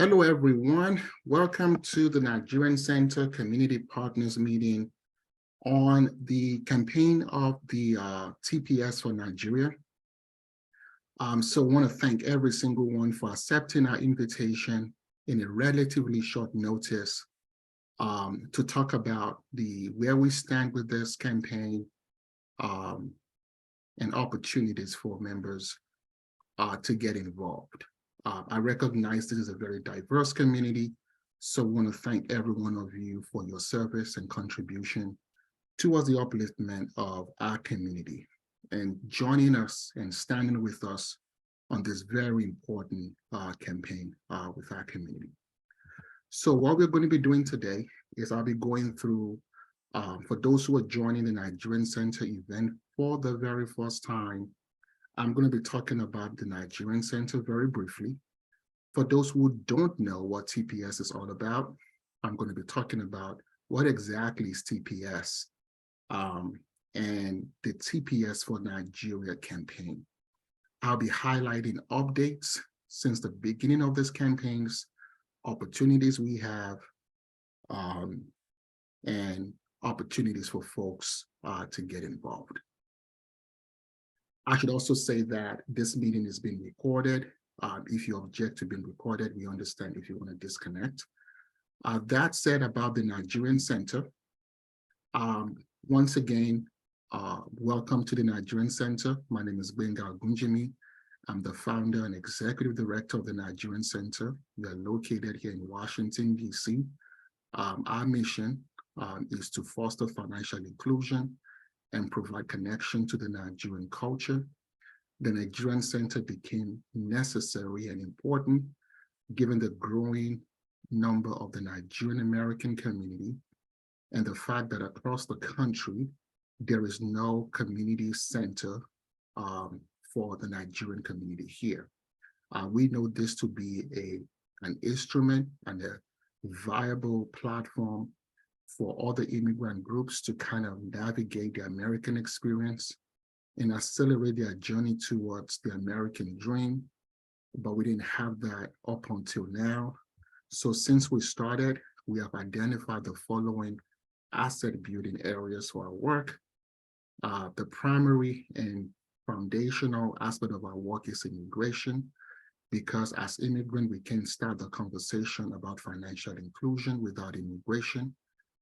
Hello, everyone. Welcome to the Nigerian Center Community Partners meeting on the campaign of the TPS for Nigeria. So I want to thank every single one for accepting our invitation in a relatively short notice to talk about where we stand with this campaign and opportunities for members to get involved. I recognize this is a very diverse community, so I want to thank every one of you for your service and contribution towards the upliftment of our community and joining us and standing with us on this very important campaign with our community. So what we're going to be doing today is I'll be going through, for those who are joining the Nigerian Center event for the very first time, I'm going to be talking about the Nigerian Center very briefly. For those who don't know what TPS is all about, I'm going to be talking about what exactly is TPS and the TPS for Nigeria campaign. I'll be highlighting updates since the beginning of this campaigns, opportunities we have, and opportunities for folks to get involved. I should also say that this meeting is being recorded. If you object to being recorded, we understand if you want to disconnect. That said about the Nigerian Center, once again, welcome to the Nigerian Center. My name is Benga Gunjimi. I'm the founder and executive director of the Nigerian Center. We are located here in Washington, D.C. Our mission is to foster financial inclusion and provide connection to the Nigerian culture. The Nigerian Center became necessary and important given the growing number of the Nigerian American community and the fact that across the country, there is no community center for the Nigerian community here. We know this to be an instrument and a viable platform for other immigrant groups to kind of navigate the American experience and accelerate their journey towards the American dream. But we didn't have that up until now. So since we started, we have identified the following asset building areas for our work. The primary and foundational aspect of our work is immigration, because as immigrants, we can't start the conversation about financial inclusion without immigration.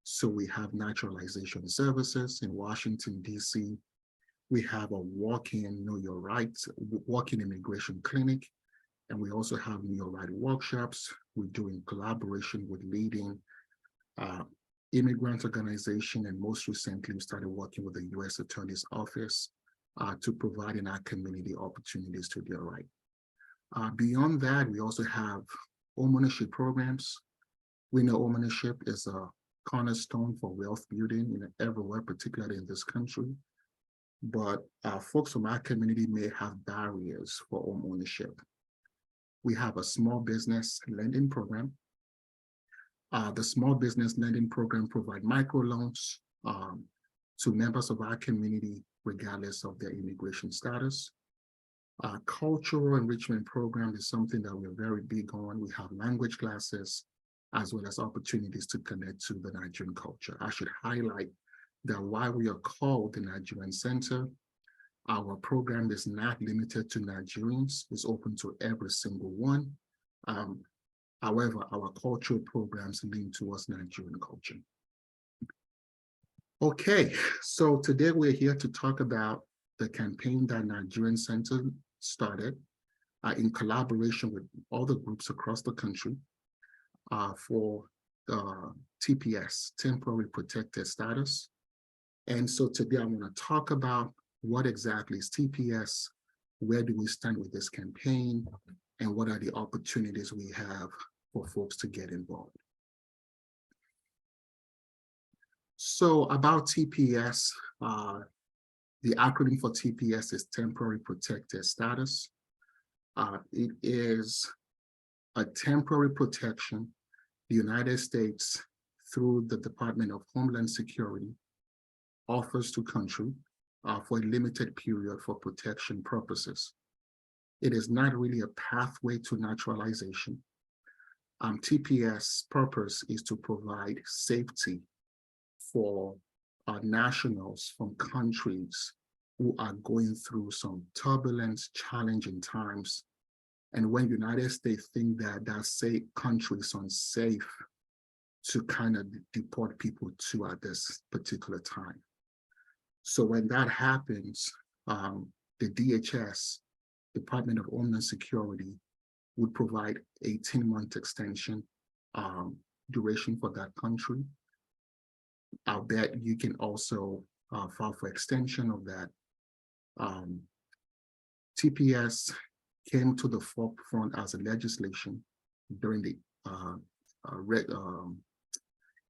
So we have naturalization services in Washington, D.C. We have a walk-in Know Your Rights, walk-in immigration clinic, and we also have Know Your Right workshops. We're doing collaboration with leading immigrant organization, and most recently, we started working with the U.S. Attorney's Office to provide in our community opportunities to their right. Beyond that, we also have homeownership programs. We know homeownership is a cornerstone for wealth building everywhere, particularly in this country. But folks from our community may have barriers for home ownership. We have a small business lending program. The small business lending program provides microloans to members of our community, regardless of their immigration status. Cultural enrichment program is something that we're very big on. We have language classes, as well as opportunities to connect to the Nigerian culture. I should highlight that while we are called the Nigerian Center, our program is not limited to Nigerians. It's open to every single one. However, our cultural programs lean towards Nigerian culture. Okay, so today we're here to talk about the campaign that Nigerian Center started in collaboration with other groups across the country for TPS, Temporary Protected Status. And so today I want to talk about what exactly is TPS, where do we stand with this campaign, and what are the opportunities we have for folks to get involved. So about TPS, the acronym for TPS is Temporary Protected Status. It is a temporary protection the United States, through the Department of Homeland Security, offers to country for a limited period for protection purposes. It is not really a pathway to naturalization. TPS purpose is to provide safety for nationals from countries who are going through some turbulent, challenging times. And when United States think that that country is unsafe to kind of deport people to at this particular time. So when that happens, the DHS, Department of Homeland Security, would provide 18-month extension duration for that country. I'll bet you can also file for extension of that. TPS came to the forefront as a legislation during the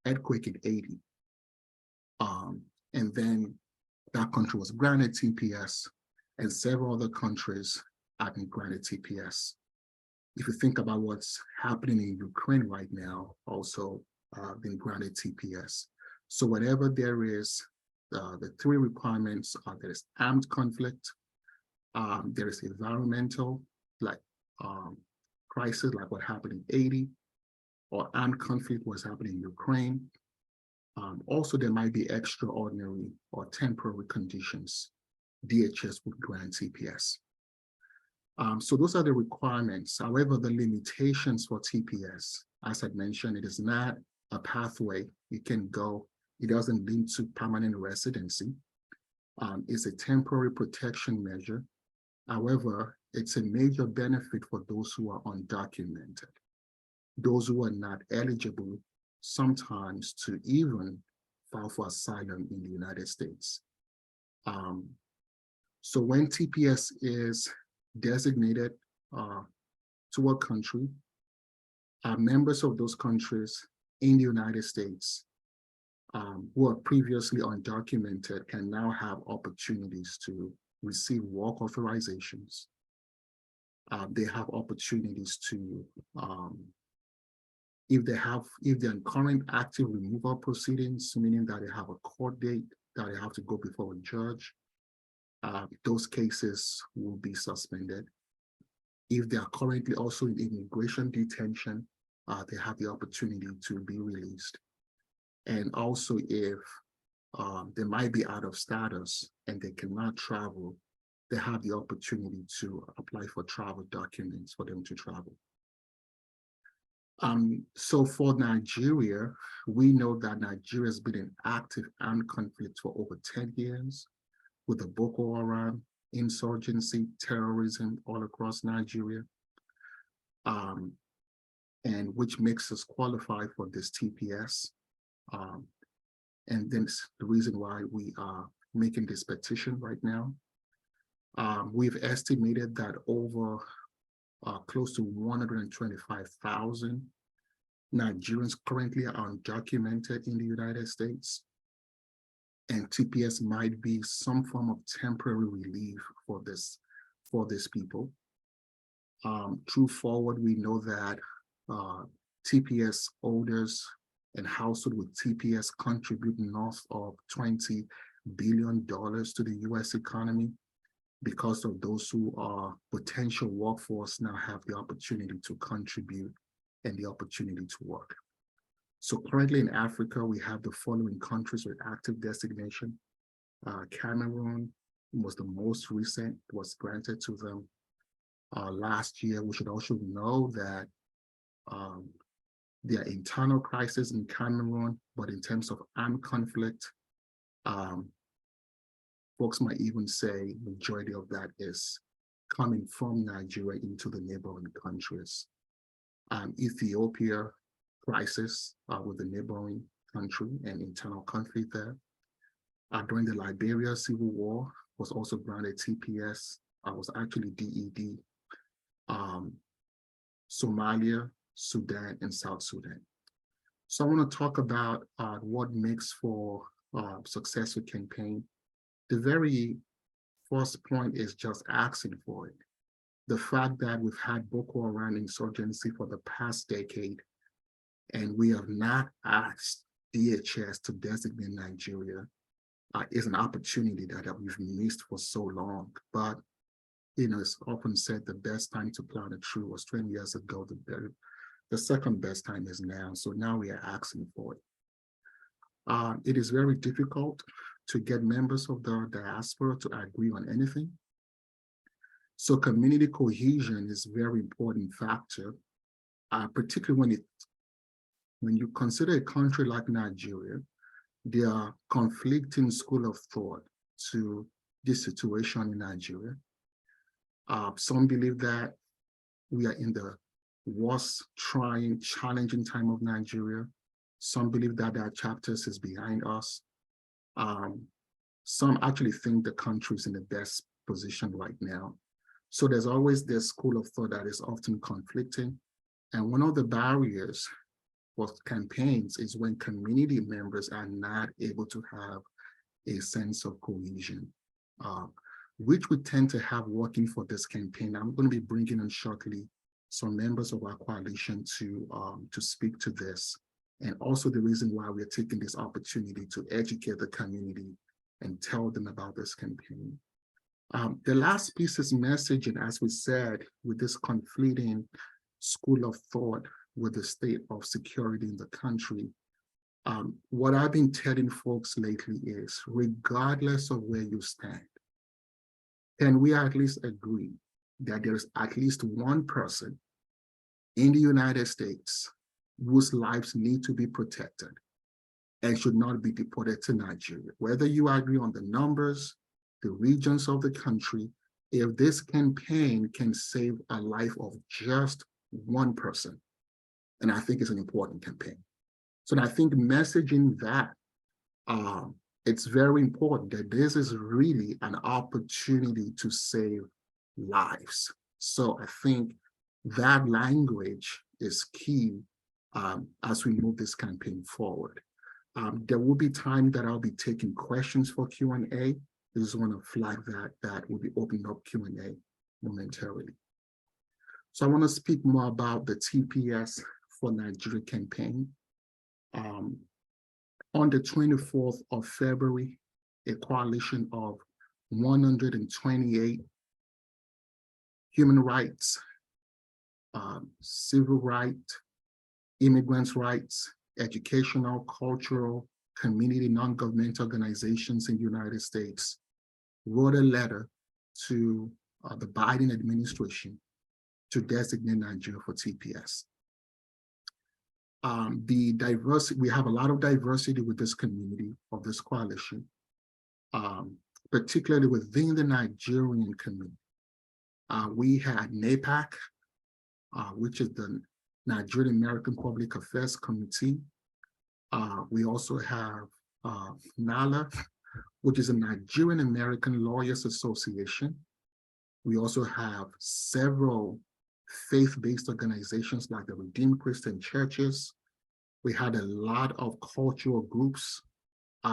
earthquake in 80. And then that country was granted TPS, and several other countries have been granted TPS. If you think about what's happening in Ukraine right now, also been granted TPS. So whatever there is, the three requirements are there is armed conflict, there is environmental, like crisis, like what happened in 80, or armed conflict, what's happening in Ukraine. Also, there might be extraordinary or temporary conditions. DHS would grant TPS. So those are the requirements. However, the limitations for TPS, as I mentioned, it is not a pathway. You can go, it doesn't lead to permanent residency. It's a temporary protection measure. However, it's a major benefit for those who are undocumented, those who are not eligible sometimes to even file for asylum in the United States. So when TPS is designated to a country, members of those countries in the United States who are previously undocumented can now have opportunities to receive work authorizations. They have opportunities to, if they're in current active removal proceedings, meaning that they have a court date that they have to go before a judge, those cases will be suspended. If they are currently also in immigration detention, they have the opportunity to be released. And also if they might be out of status and they cannot travel, they have the opportunity to apply for travel documents for them to travel. So for Nigeria, we know that Nigeria has been in active armed conflict for over 10 years with the Boko Haram, insurgency, terrorism all across Nigeria, and which makes us qualify for this TPS. And then the reason why we are making this petition right now. We've estimated that over close to 125,000 Nigerians currently are undocumented in the United States. And TPS might be some form of temporary relief for these people. True forward, we know that TPS holders and households with TPS contribute north of $20 billion to the US economy, because of those who are potential workforce now have the opportunity to contribute and the opportunity to work. So currently in Africa, we have the following countries with active designation. Cameroon was the most recent, was granted to them last year. We should also know that there are internal crises in Cameroon, but in terms of armed conflict, folks might even say majority of that is coming from Nigeria into the neighboring countries. Ethiopia crisis with the neighboring country and internal conflict there. During the Liberia Civil War was also granted TPS, was actually DED. Somalia, Sudan, and South Sudan. So I want to talk about what makes for a successful campaign. The very first point is just asking for it. The fact that we've had Boko Haram insurgency for the past decade, and we have not asked DHS to designate Nigeria is an opportunity that we've missed for so long. But, you know, it's often said the best time to plant a tree was 20 years ago. The second best time is now. So now we are asking for it. It is very difficult to get members of the diaspora to agree on anything. So community cohesion is a very important factor, particularly when you consider a country like Nigeria. There are conflicting school of thought to this situation in Nigeria. Some believe that we are in the worst, trying, challenging time of Nigeria. Some believe that our chapters is behind us. Some actually think the country is in the best position right now. So there's always this school of thought that is often conflicting. And one of the barriers for campaigns is when community members are not able to have a sense of cohesion, which we tend to have working for this campaign. I'm going to be bringing in shortly some members of our coalition to speak to this, and also the reason why we're taking this opportunity to educate the community and tell them about this campaign. The last piece is messaging, as we said, with this conflicting school of thought with the state of security in the country. What I've been telling folks lately is, regardless of where you stand, can we at least agree that there's at least one person in the United States whose lives need to be protected and should not be deported to Nigeria? Whether you agree on the numbers, the regions of the country, if this campaign can save a life of just one person, and I think it's an important campaign. So I think messaging that it's very important that this is really an opportunity to save lives. So I think that language is key as we move this campaign forward. There will be time that I'll be taking questions for Q&A. I just want to flag that we'll be opening up Q&A momentarily. So I want to speak more about the TPS for Nigeria campaign. On the 24th of February, a coalition of 128 human rights, civil rights, immigrants' rights, educational, cultural, community, non-governmental organizations in the United States wrote a letter to the Biden administration to designate Nigeria for TPS. The diversity, we have a lot of diversity with this community of this coalition, particularly within the Nigerian community. We had NAPAC, which is the Nigerian American Public Affairs Committee. We also have NALA, which is a Nigerian American Lawyers Association. We also have several faith-based organizations like the Redeemed Christian Churches. We had a lot of cultural groups,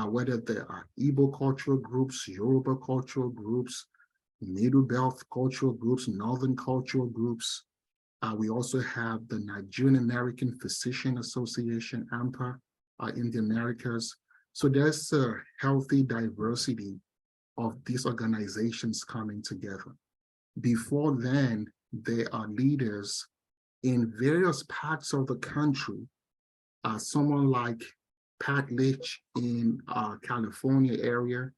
whether they are Igbo cultural groups, Yoruba cultural groups, Middle Belt cultural groups, Northern cultural groups. We also have the Nigerian American Physician Association, AMPA, in the Americas. So there's a healthy diversity of these organizations coming together. Before then, there are leaders in various parts of the country. Someone like Pat Leach in California area,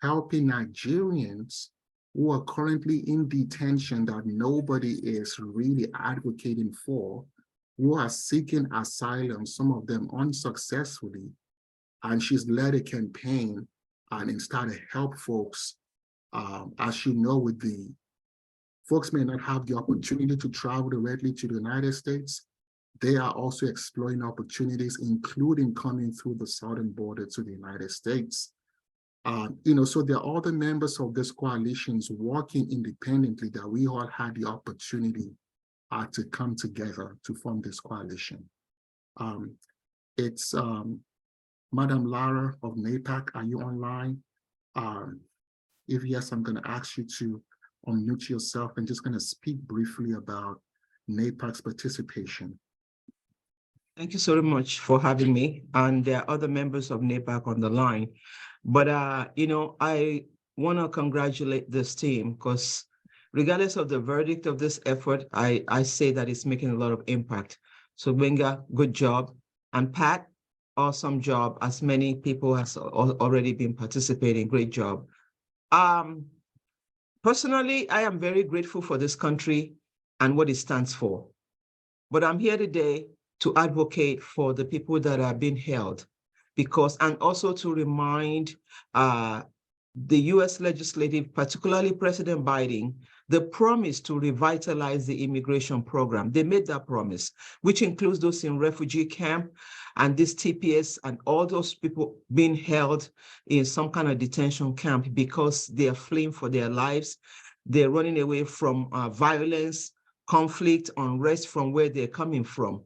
helping Nigerians who are currently in detention that nobody is really advocating for, who are seeking asylum, some of them unsuccessfully. And she's led a campaign and started to help folks. As you know, with the folks may not have the opportunity to travel directly to the United States. They are also exploring opportunities, including coming through the southern border to the United States. So there are other members of this coalitions working independently that we all had the opportunity to come together to form this coalition. It's Madam Lara of NAPAC, are you online? If yes, I'm going to ask you to unmute yourself and just going to speak briefly about NAPAC's participation. Thank you so much for having me. And there are other members of NAPAC on the line. But, I want to congratulate this team because regardless of the verdict of this effort, I say that it's making a lot of impact. So Benga, good job. And Pat, awesome job. As many people has already been participating, great job. Personally, I am very grateful for this country and what it stands for. But I'm here today to advocate for the people that are being held, and also to remind the US legislative, particularly President Biden, the promise to revitalize the immigration program. They made that promise, which includes those in refugee camp and this TPS and all those people being held in some kind of detention camp because they are fleeing for their lives. They're running away from violence, conflict, unrest from where they're coming from.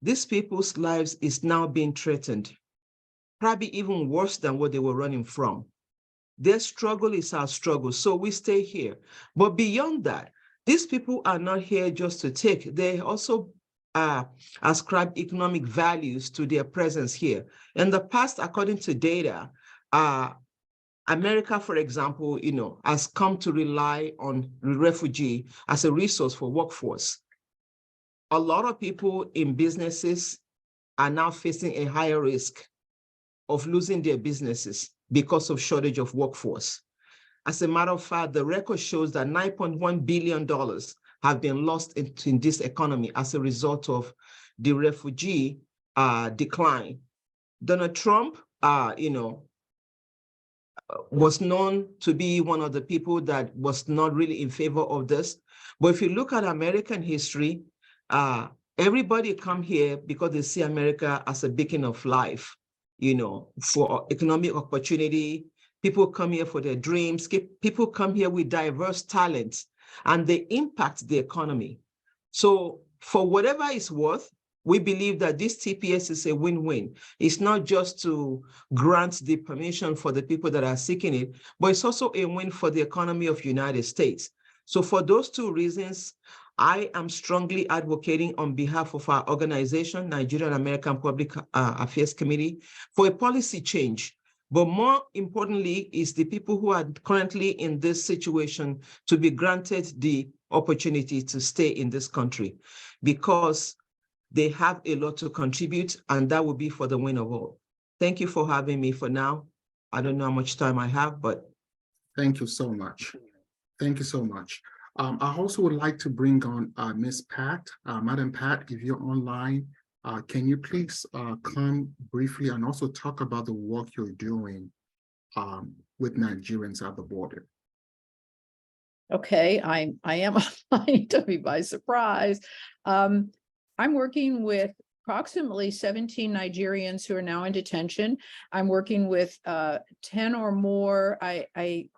These people's lives is now being threatened, probably even worse than what they were running from. Their struggle is our struggle, so we stay here. But beyond that, these people are not here just to take. They also ascribe economic values to their presence here. In the past, according to data, America, for example, has come to rely on refugee as a resource for workforce. A lot of people in businesses are now facing a higher risk of losing their businesses because of shortage of workforce. As a matter of fact, the record shows that $9.1 billion have been lost in this economy as a result of the refugee decline. Donald Trump, was known to be one of the people that was not really in favor of this. But if you look at American history, everybody come here because they see America as a beacon of life, for economic opportunity. People come here for their dreams. People come here with diverse talents, and they impact the economy. So for whatever it's worth, we believe that this TPS is a win-win. It's not just to grant the permission for the people that are seeking it, but it's also a win for the economy of the United States. So for those two reasons, I am strongly advocating on behalf of our organization, Nigerian American Public Affairs Committee, for a policy change. But more importantly, is the people who are currently in this situation to be granted the opportunity to stay in this country, because they have a lot to contribute, and that will be for the win of all. Thank you for having me for now. I don't know how much time I have, but. Thank you so much. Thank you so much. I also would like to bring on Ms. Pat. Madam Pat, if you're online, can you please come briefly and also talk about the work you're doing with Nigerians at the border? Okay, I am online, took me by surprise. I'm working with approximately 17 Nigerians who are now in detention. I'm working with 10 or more. I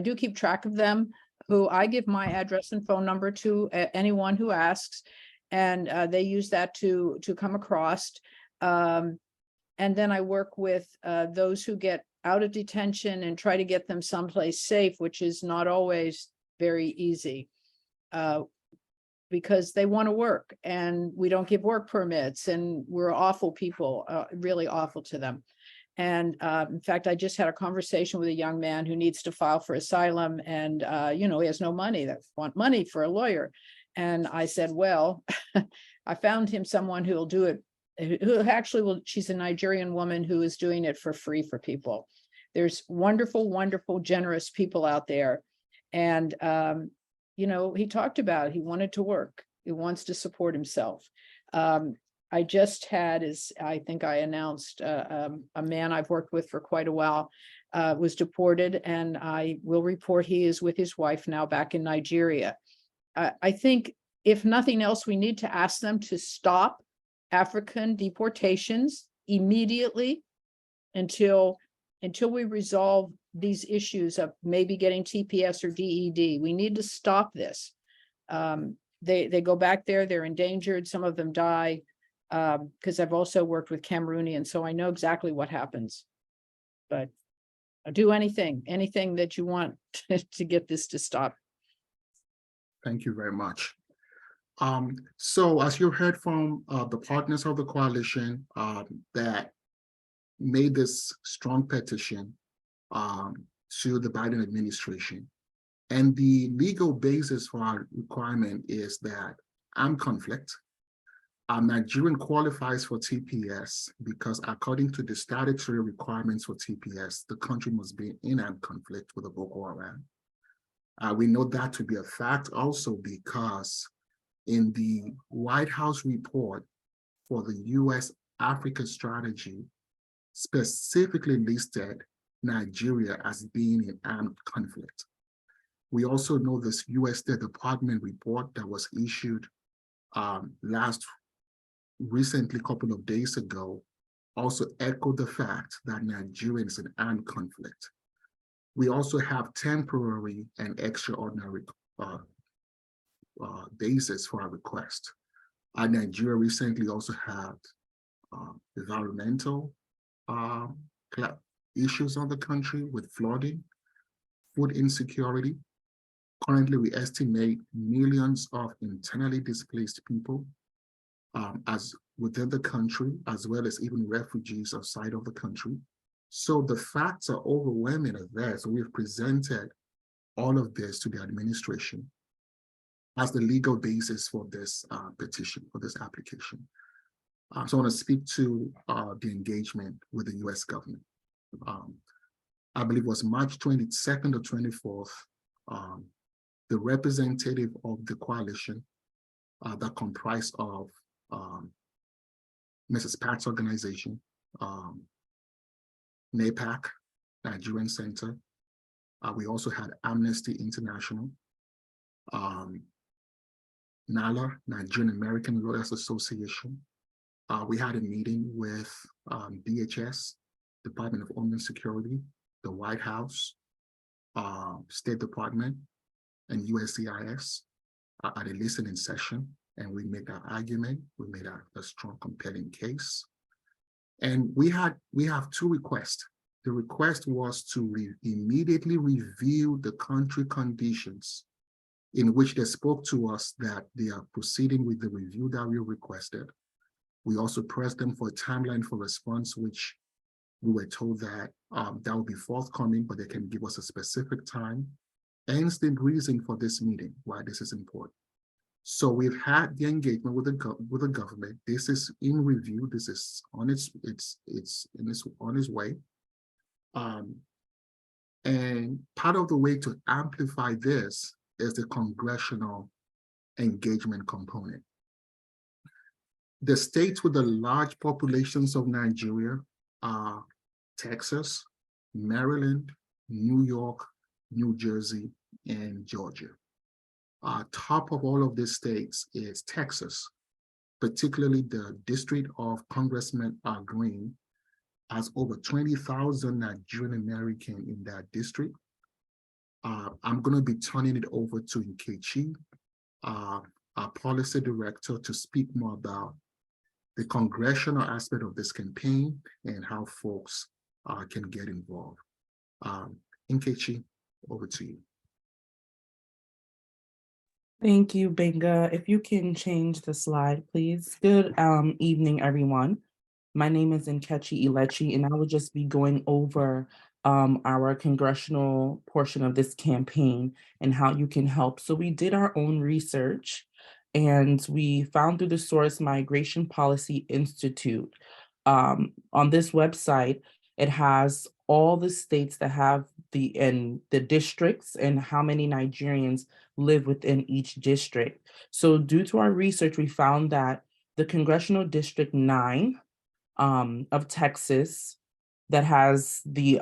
do keep track of them, who I give my address and phone number to anyone who asks, and they use that to come across. And then I work with those who get out of detention and try to get them someplace safe, which is not always very easy. Because they want to work and we don't give work permits, and we're awful people, really awful to them. And in fact, I just had a conversation with a young man who needs to file for asylum, and he has no money. They want money for a lawyer. And I said, well, I found him someone who will do it, who actually will. She's a Nigerian woman who is doing it for free for people. There's wonderful, wonderful, generous people out there. And he talked about, he wanted to work. He wants to support himself. I just had, as I think I announced, a man I've worked with for quite a while was deported, and I will report he is with his wife now back in Nigeria. I think if nothing else, we need to ask them to stop African deportations immediately until we resolve these issues of maybe getting TPS or DED. We need to stop this. They go back there, they're endangered, some of them die, because I've also worked with Cameroonians, so I know exactly what happens. But I'll do anything that you want to get this to stop. Thank you very much. So as you heard from the partners of the coalition that made this strong petition to the Biden administration, and the legal basis for our requirement is that armed conflict, Nigerian qualifies for TPS because according to the statutory requirements for TPS, the country must be in armed conflict with the Boko Haram. We know that to be a fact also because in the White House report for the US Africa strategy specifically listed Nigeria as being in armed conflict. We also know this US State Department report that was issued recently, a couple of days ago, also echoed the fact that Nigeria is in armed conflict. We also have temporary and extraordinary basis for our request. Nigeria recently also had environmental issues on the country with flooding, food insecurity. Currently, we estimate millions of internally displaced people as within the country, as well as even refugees outside of the country. So the facts are overwhelming of that. So we've presented all of this to the administration as the legal basis for this petition, for this application. So I want to speak to the engagement with the US government. I believe it was March 22nd or 24th, the representative of the coalition that comprised of Mrs. Pat's organization, NAPAC, Nigerian Center. We also had Amnesty International, NALA, Nigerian American Lawyers Association. We had a meeting with DHS, Department of Homeland Security, the White House, State Department, and USCIS at a listening session. And we made our argument. We made a strong, compelling case. And we have two requests. The request was to immediately review the country conditions in which they spoke to us that they are proceeding with the review that we requested. We also pressed them for a timeline for response, which we were told that that will be forthcoming, but they can give us a specific time. Hence the reason for this meeting, why this is important. So we've had the engagement with the government. This is in review. This is on its way. And part of the way to amplify this is the congressional engagement component. The states with the large populations of Nigeria are Texas, Maryland, New York, New Jersey, and Georgia. Top of all of these states is Texas, particularly the district of Congressman Green has over 20,000 Nigerian American in that district. I'm going to be turning it over to Nkechi, our policy director, to speak more about the congressional aspect of this campaign and how folks can get involved. Nkechi, over to you. Thank you, Benga. If you can change the slide, please. Good evening, everyone. My name is Nkechi Ilechi, and I will just be going over our congressional portion of this campaign and how you can help. So we did our own research, and we found through the source Migration Policy Institute. On this website, it has all the states that have the districts and how many Nigerians live within each district. So due to our research, we found that the Congressional District 9 of Texas that has the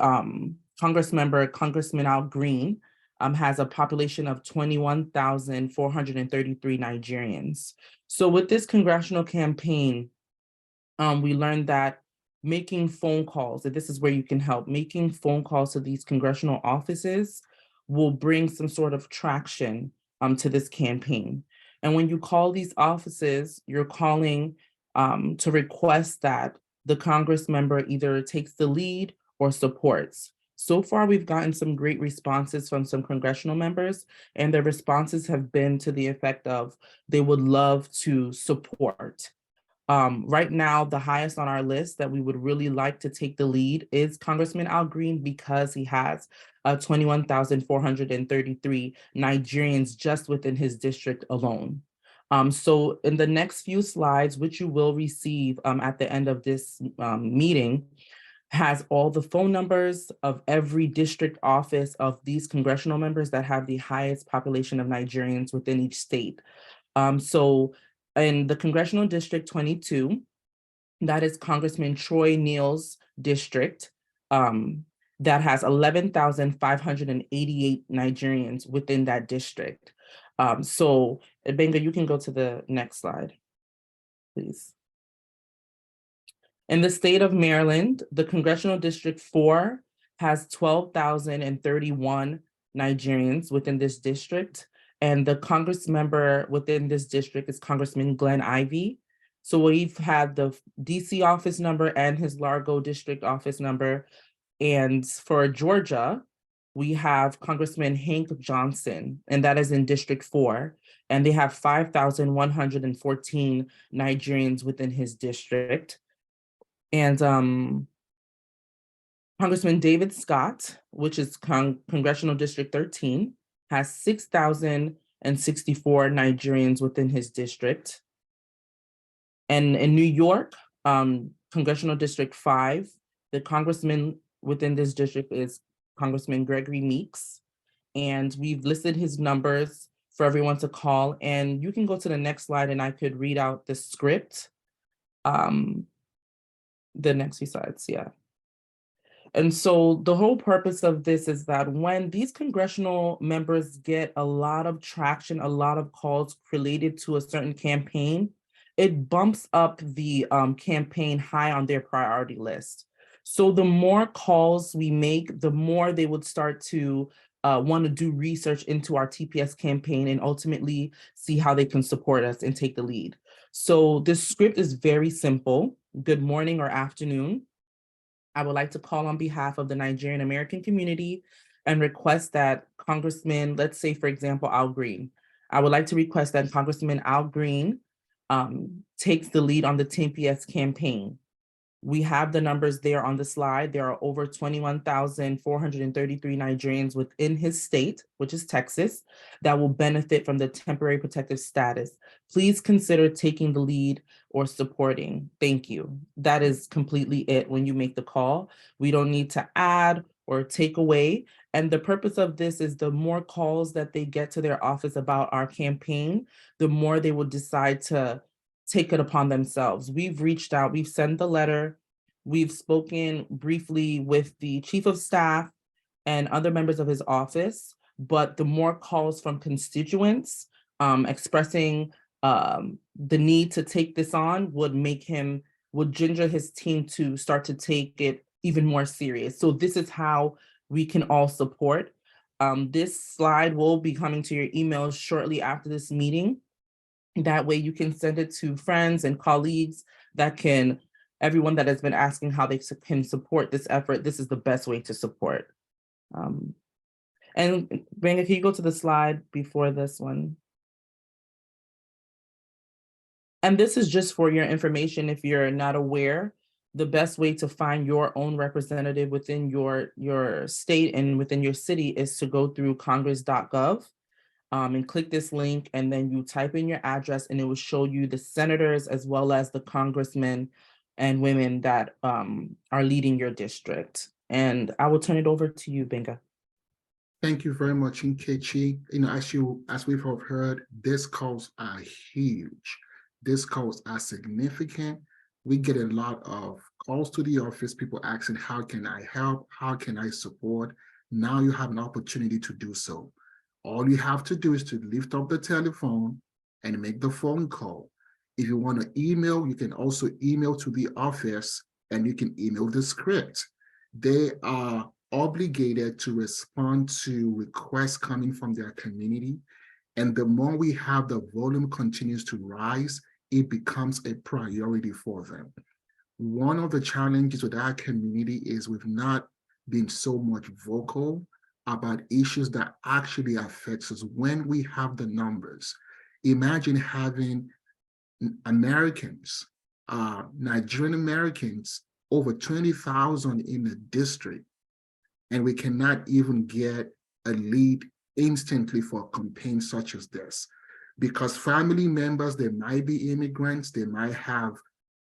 Congressman Al Green has a population of 21,433 Nigerians. So with this congressional campaign, we learned that making phone calls, that this is where you can help, making phone calls to these congressional offices will bring some sort of traction to this campaign. And when you call these offices, you're calling to request that the Congress member either takes the lead or supports. So far, we've gotten some great responses from some congressional members, and their responses have been to the effect of they would love to support. Right now, the highest on our list that we would really like to take the lead is Congressman Al Green, because he has 21,433 Nigerians just within his district alone. So in the next few slides, which you will receive at the end of this meeting, has all the phone numbers of every district office of these congressional members that have the highest population of Nigerians within each state. So in the Congressional District 22, that is Congressman Troy Neal's district, that has 11,588 Nigerians within that district. So Benga, you can go to the next slide, please. In the state of Maryland, the Congressional District 4 has 12,031 Nigerians within this district. And the Congress member within this district is Congressman Glenn Ivey. So we've had the DC office number and his Largo district office number. And for Georgia, we have Congressman Hank Johnson, and that is in District 4. And they have 5,114 Nigerians within his district. And Congressman David Scott, which is Congressional District 13, has 6,064 Nigerians within his district. And in New York, Congressional District 5, the congressman within this district is Congressman Gregory Meeks. And we've listed his numbers for everyone to call. And you can go to the next slide and I could read out the script. The next few slides, yeah. And so the whole purpose of this is that when these congressional members get a lot of traction, a lot of calls related to a certain campaign, it bumps up the campaign high on their priority list. So the more calls we make, the more they would start to want to do research into our TPS campaign and ultimately see how they can support us and take the lead. So this script is very simple. Good morning or afternoon. I would like to call on behalf of the Nigerian American community and request that Congressman, let's say, for example, Al Green. I would like to request that Congressman Al Green takes the lead on the TPS campaign. We have the numbers there on the slide. There are over 21,433 Nigerians within his state, which is Texas, that will benefit from the temporary protective status. Please consider taking the lead or supporting. Thank you. That is completely it when you make the call. We don't need to add or take away. And the purpose of this is the more calls that they get to their office about our campaign, the more they will decide to take it upon themselves. We've reached out, we've sent the letter, we've spoken briefly with the chief of staff and other members of his office, but the more calls from constituents expressing the need to take this on would ginger his team to start to take it even more serious. So this is how we can all support. This slide will be coming to your emails shortly after this meeting. That way you can send it to friends and colleagues everyone that has been asking how they can support this effort. This is the best way to support. And Benga, can you go to the slide before this one? And this is just for your information. If you're not aware, the best way to find your own representative within your state and within your city is to go through congress.gov. And click this link, and then you type in your address and it will show you the senators as well as the congressmen and women that are leading your district. And I will turn it over to you, Benga. Thank you very much, Nkechi. As we've heard, these calls are huge. These calls are significant. We get a lot of calls to the office, people asking, how can I help? How can I support? Now you have an opportunity to do so. All you have to do is to lift up the telephone and make the phone call. If you want to email, you can also email to the office and you can email the script. They are obligated to respond to requests coming from their community. And the more we have the volume continues to rise, it becomes a priority for them. One of the challenges with our community is we've not been so much vocal about issues that actually affects us when we have the numbers. Imagine having Americans, Nigerian Americans, over 20,000 in the district, and we cannot even get a lead instantly for a campaign such as this. because family members, they might be immigrants, they might have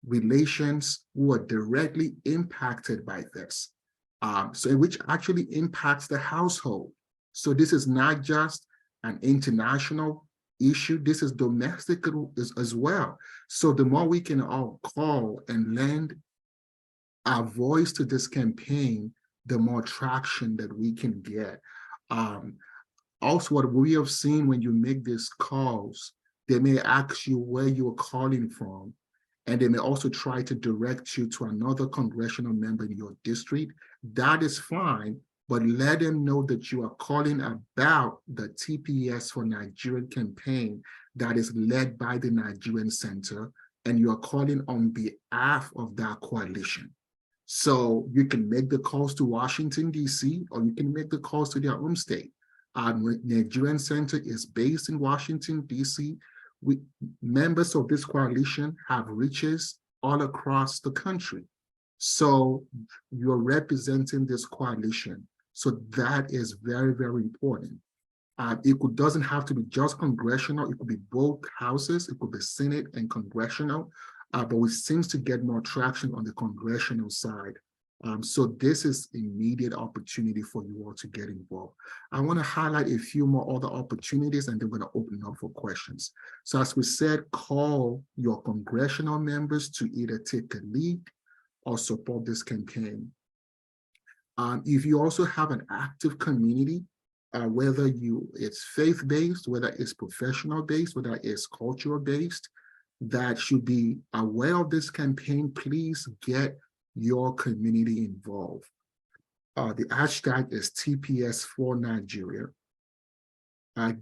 relations who are directly impacted by this. So which actually impacts the household. So this is not just an international issue, this is domestic as well. So the more we can all call and lend our voice to this campaign, the more traction that we can get. Also, what we have seen when you make these calls, they may ask you where you're calling from, and they may also try to direct you to another congressional member in your district. That is fine, but let them know that you are calling about the TPS for Nigerian campaign that is led by the Nigerian Center, and you are calling on behalf of that coalition. So you can make the calls to Washington, D.C., or you can make the calls to their home state. Nigerian Center is based in Washington, D.C. Members of this coalition have reaches all across the country. So you're representing this coalition. So that is very, very important. Doesn't have to be just congressional. It could be both houses. It could be Senate and congressional. But it seems to get more traction on the congressional side. So this is immediate opportunity for you all to get involved. I want to highlight a few more other opportunities, and then we're going to open up for questions. So as we said, call your congressional members to either take a lead or support this campaign. If you also have an active community, whether it's faith-based, whether it's professional-based, whether it's cultural-based, that should be aware of this campaign, please get your community involved. The hashtag is TPS for Nigeria.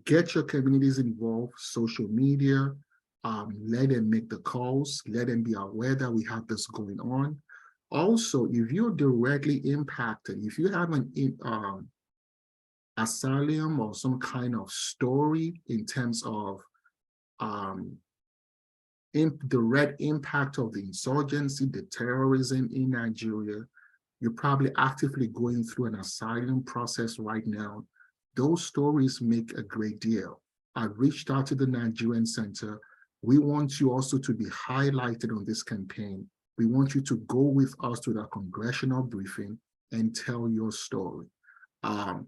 Get your communities involved, social media, let them make the calls, let them be aware that we have this going on. Also, if you're directly impacted, if you have an asylum or some kind of story in terms of direct impact of the insurgency, the terrorism in Nigeria, you're probably actively going through an asylum process right now. Those stories make a great deal. I reached out to the Nigerian Center. We want you also to be highlighted on this campaign. We want you to go with us to the congressional briefing and tell your story. And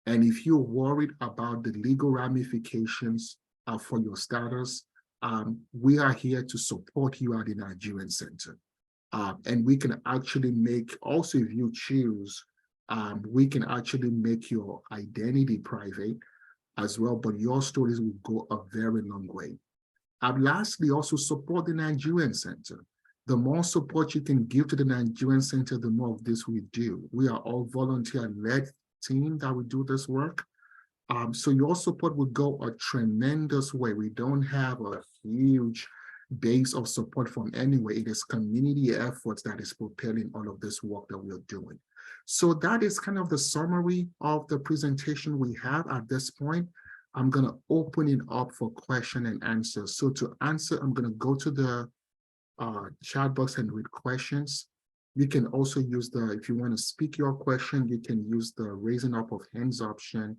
if you're worried about the legal ramifications for your status, we are here to support you at the Nigerian Center. And we can actually make, also if you choose, we can actually make your identity private as well, but your stories will go a very long way. Lastly, also support the Nigerian Center. The more support you can give to the Nigerian Center, the more of this we do. We are all volunteer-led team that we do this work. So your support will go a tremendous way. We don't have a huge base of support from anywhere. It is community efforts that is propelling all of this work that we're doing. So that is kind of the summary of the presentation we have at this point. I'm going to open it up for question and answer. So to answer, I'm going to go to the chat box and read questions. You can also use if you want to speak your question, you can use the raising up of hands option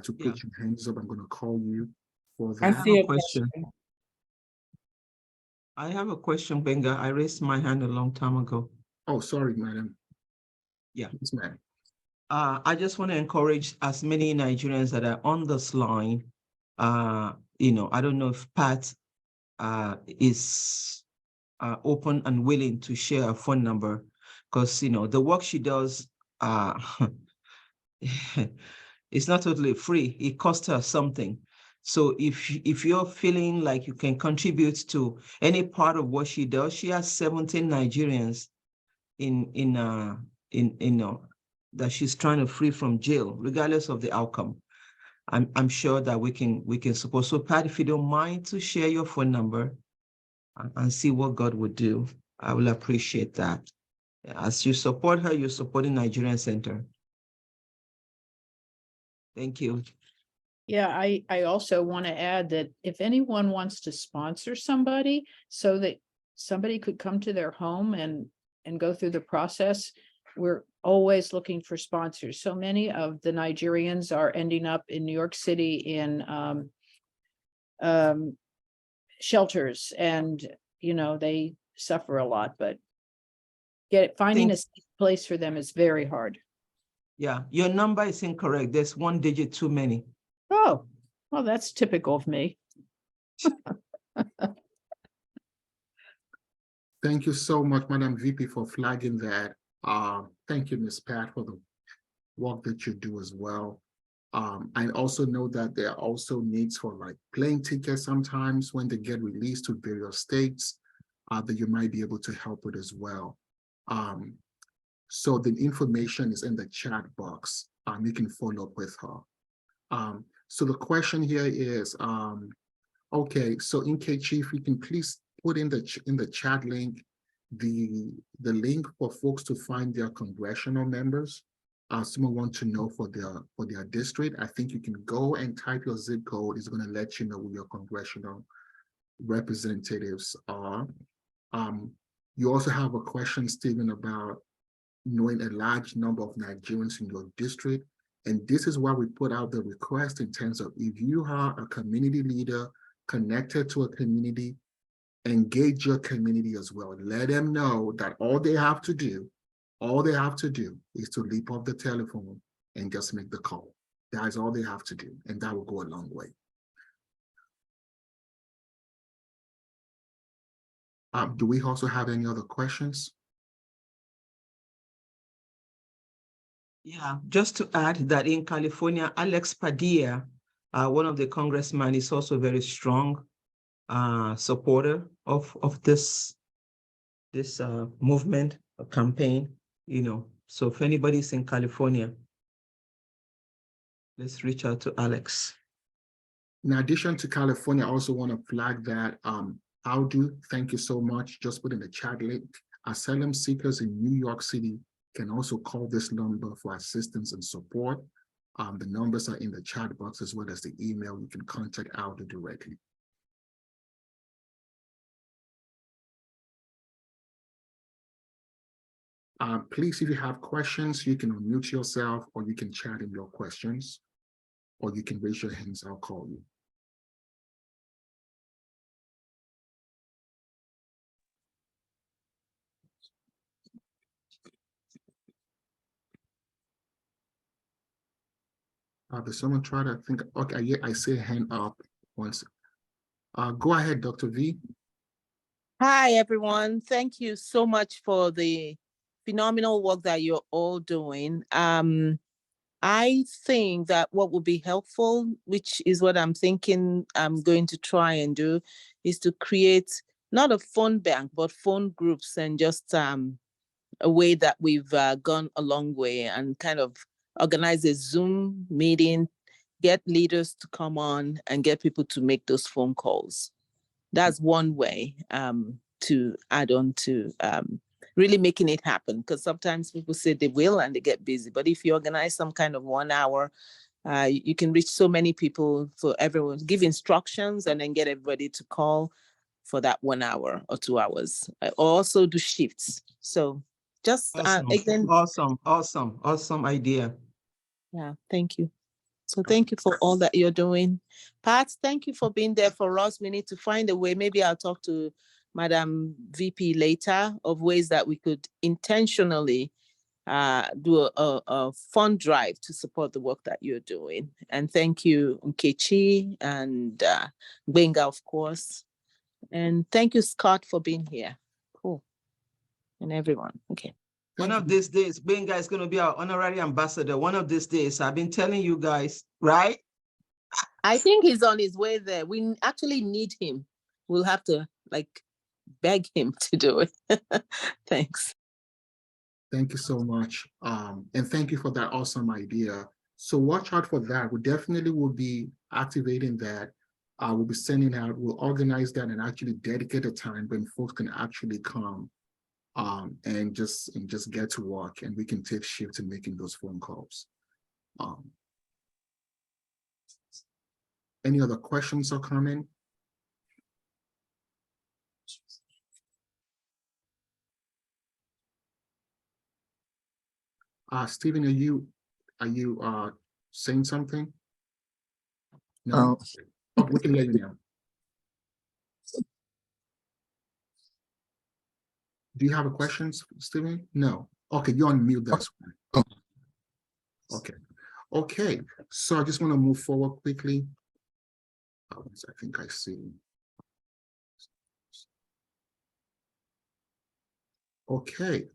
to put your hands up. I'm going to call you for that. I see a question. I have a question, Benga. I raised my hand a long time ago. Oh, sorry, madam. Yeah. Yes, ma'am. I just want to encourage as many Nigerians that are on this line. I don't know if Pat is open and willing to share a phone number, because the work she does it's not totally free. It costs her something. So if you're feeling like you can contribute to any part of what she does, she has 17 Nigerians that she's trying to free from jail, regardless of the outcome. I'm sure that we can support. So Pat, if you don't mind to share your phone number and see what God would do, I will appreciate that. As you support her, you're supporting Nigerian Center. Thank you. Yeah, I also want to add that if anyone wants to sponsor somebody so that somebody could come to their home and go through the process, we're always looking for sponsors. So many of the Nigerians are ending up in New York City in shelters, and, you know, they suffer a lot, but finding a safe place for them is very hard. Yeah, your number is incorrect. There's one digit too many. Oh, well, that's typical of me. Thank you so much, Madam VP, for flagging that. Thank you, Ms. Pat, for the work that you do as well. I also know that there are also needs for like plane tickets sometimes when they get released to various states that you might be able to help with as well. So the information is in the chat box. You can follow up with her. So the question here is, okay, so Nkechi, if you can please put in the chat link the link for folks to find their congressional members. Someone want to know for their district. I think you can go and type your zip code. It's going to let you know who your congressional representatives are. You also have a question, Stephen, about knowing a large number of Nigerians in your district. And this is why we put out the request in terms of if you are a community leader connected to a community, engage your community as well. Let them know that all they have to do is to leap off the telephone and just make the call. That is all they have to do, and that will go a long way. Do we also have any other questions? Yeah, just to add that in California, Alex Padilla, one of the congressmen, is also very strong supporter of this movement, a campaign, you know. So if anybody's in California, let's reach out to Alex. In addition to California, I also want to flag that thank you so much. Just put in the chat link. Asylum seekers in New York City can also call this number for assistance and support. The numbers are in the chat box as well as the email. You can contact Aldo directly. Please, if you have questions, you can unmute yourself, or you can chat in your questions, or you can raise your hands, I'll call you. There's someone try to think, okay, yeah, I see a hand up once. Go ahead, Dr. V. Hi, everyone. Thank you so much for the phenomenal work that you're all doing. I think that what would be helpful, which is what I'm thinking I'm going to try and do, is to create not a phone bank, but phone groups, and just a way that we've gone a long way, and kind of organize a Zoom meeting, get leaders to come on and get people to make those phone calls. That's one way to add on to really making it happen, because sometimes people say they will and they get busy. But if you organize some kind of 1 hour, you can reach so many people, for everyone, give instructions and then get everybody to call for that 1 hour or 2 hours. I also do shifts. So just again. Awesome idea. Yeah, thank you. So thank you for all that you're doing. Pat, thank you for being there for us. We need to find a way. Maybe I'll talk to Madam VP later of ways that we could intentionally do a fund drive to support the work that you're doing. And thank you, Nkechi and Benga, of course. And thank you, Scott, for being here. Cool. And everyone. Okay. One of these days, Benga is going to be our honorary ambassador. One of these days, I've been telling you guys, right? I think he's on his way there. We actually need him. We'll have to beg him to do it. Thanks. Thank you so much. And thank you for that awesome idea. So watch out for that. We definitely will be activating that. We'll be sending out, we'll organize that and actually dedicate a time when folks can actually come and just get to work, and we can take shift in making those phone calls. Any other questions or comments? Stephen, are you saying something? No. Oh, we can hear you now. Do you have a question, Stephen? No. Okay, you're on mute. That's fine. Okay. Okay. So I just want to move forward quickly. I think I see. Okay.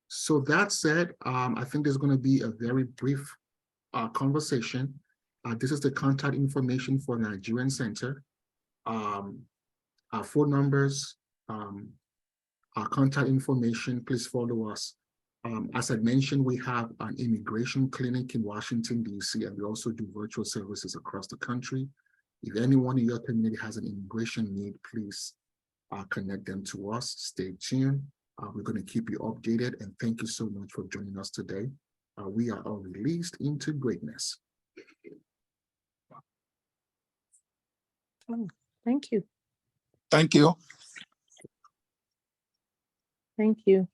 So that said, I think there's going to be a very brief conversation. This is the contact information for Nigerian Center. Our phone numbers, our contact information, please follow us. As I mentioned, we have an immigration clinic in Washington, D.C., and we also do virtual services across the country. If anyone in your community has an immigration need, please connect them to us. Stay tuned. We're going to keep you updated, and thank you so much for joining us today. We are all released into greatness. Oh, thank you. Thank you. Thank you.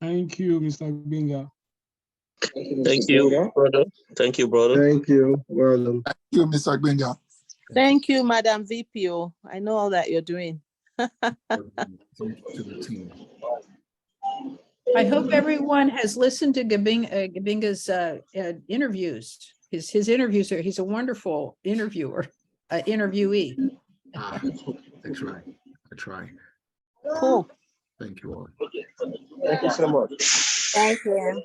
Thank you, Mr. Binga. Thank you, brother. Thank you, brother. Thank you. Well done. Thank you, Mr. Gbenga. Thank you, Madam VPO. I know all that you're doing. Thank you to the team. I hope everyone has listened to Gabinga's interviews. His interviews are, he's a wonderful interviewer, interviewee. I try. Cool. Thank you all. Thank you so much. Thank you.